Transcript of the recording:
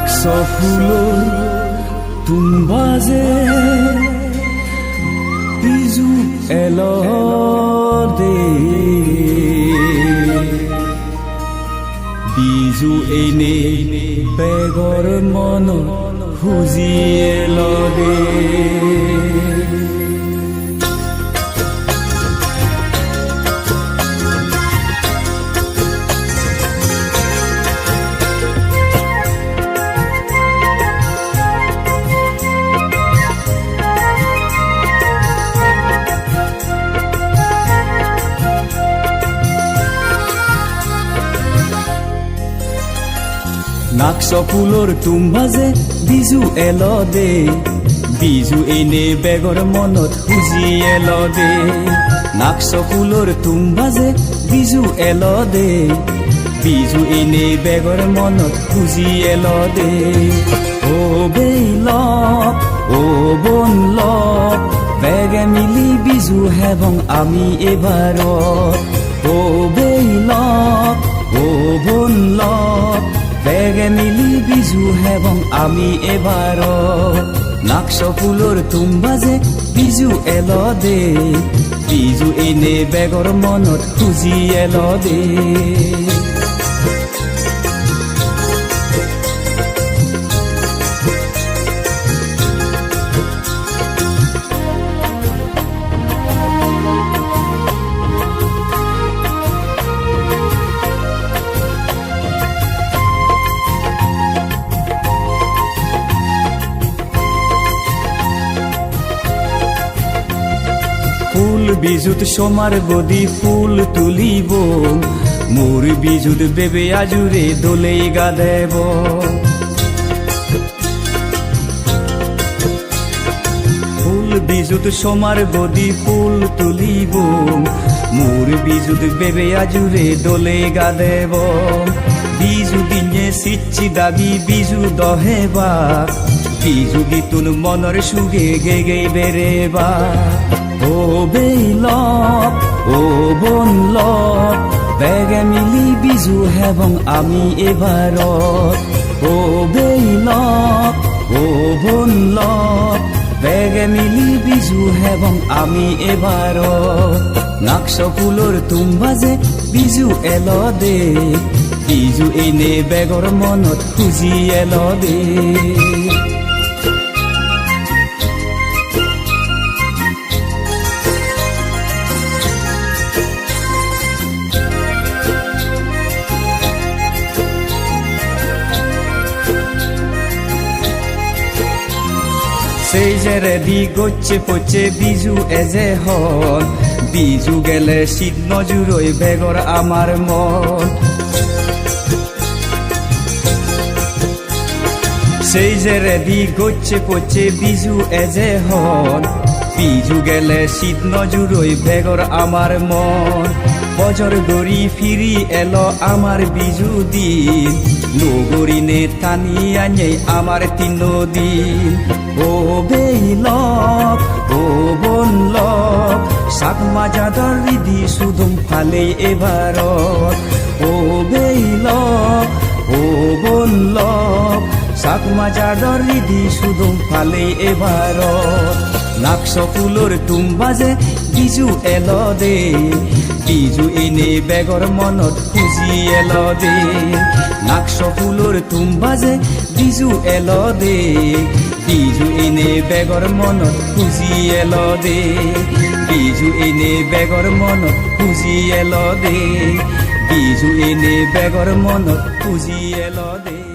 নাক্স ফুলৰ তুম্বাজে বিজু এলদে বিজু এনে বেগৰ মন খুজি এলদে নাক্স ফুলৰ তুম্বাজে বিজু এলদে বিজু এনে বেগৰ মনত খুজি এলদে নাক্স ফুলৰ তুম্বাজে বিজু এলদে বিজু এনে বেগৰ মনত খুজি এলদে ও বেইলক ও বনলক বেগে মিলি বিজু হেবং আমি এবাৰত ও বেইলক ও বনলক বেগে মিলি বিজু হেবং আমি এবাৰত নাক্স ফুলৰ তুম্বাজে বিজু এলদে বিজু এনে বেগৰ মনত খুজি এলদে ফুল বিজুত সোমার গদি ফুল তুলিব মোর বিজুত বেবে আজুরে দোলে গা দেব ফুল বিজুত সোমার গদি ফুল তুলিব মোর বিজুত বেবে আজুরে দোলে গা দেব বিজু দিনে সিচ্ছি দাগি বিজু দহেবা বিজু গীতুন মনৰ সুগে গে গে বেরেবা ও বেইলক ও বনলক বেগে মিলি বিজু হেবং আমি এবাৰত ও বেইলক ও বনলক বেগে মিলি বিজু হেবং আমি এবাৰত নাক্স ফুলৰ তুম্বাজে বিজু এলদে বিজু এনে বেগৰ মনত খুজি এলদে সেই যে রেডি গচ্ছে পচে বিজু এজে হল বিজু গেলে শীত নজুরই বেগর আমার মন সেই যে রেডি গচ্ছে পচে বিজু এজে হল বিজু গেলে শীত নজুরই বেগর আমার মন বজর গড়ি ফিরি এলো আমার বিজু দিন নগরিনে টানি আনে আমার 3 দিন ও বেইলক ও বনলক সাকমা যাদর রিদি সুদম ফালে এবাৰত ও বেইলক ও বনলক সাকমা যাদর রিদি সুদম ফালে এবাৰত নাক্স ফুলৰ তুম্বাজে বিজু এলদে বিজু এনে বেগৰ মনত খুজি এলদে নাক্স ফুলৰ তুম্বাজে বিজু এলদে বিজু এনে বেগৰ মনত খুজি এলদে বিজু এনে বেগৰ মনত খুজি এলদে বিজু এনে বেগৰ মনত খুজি এলদে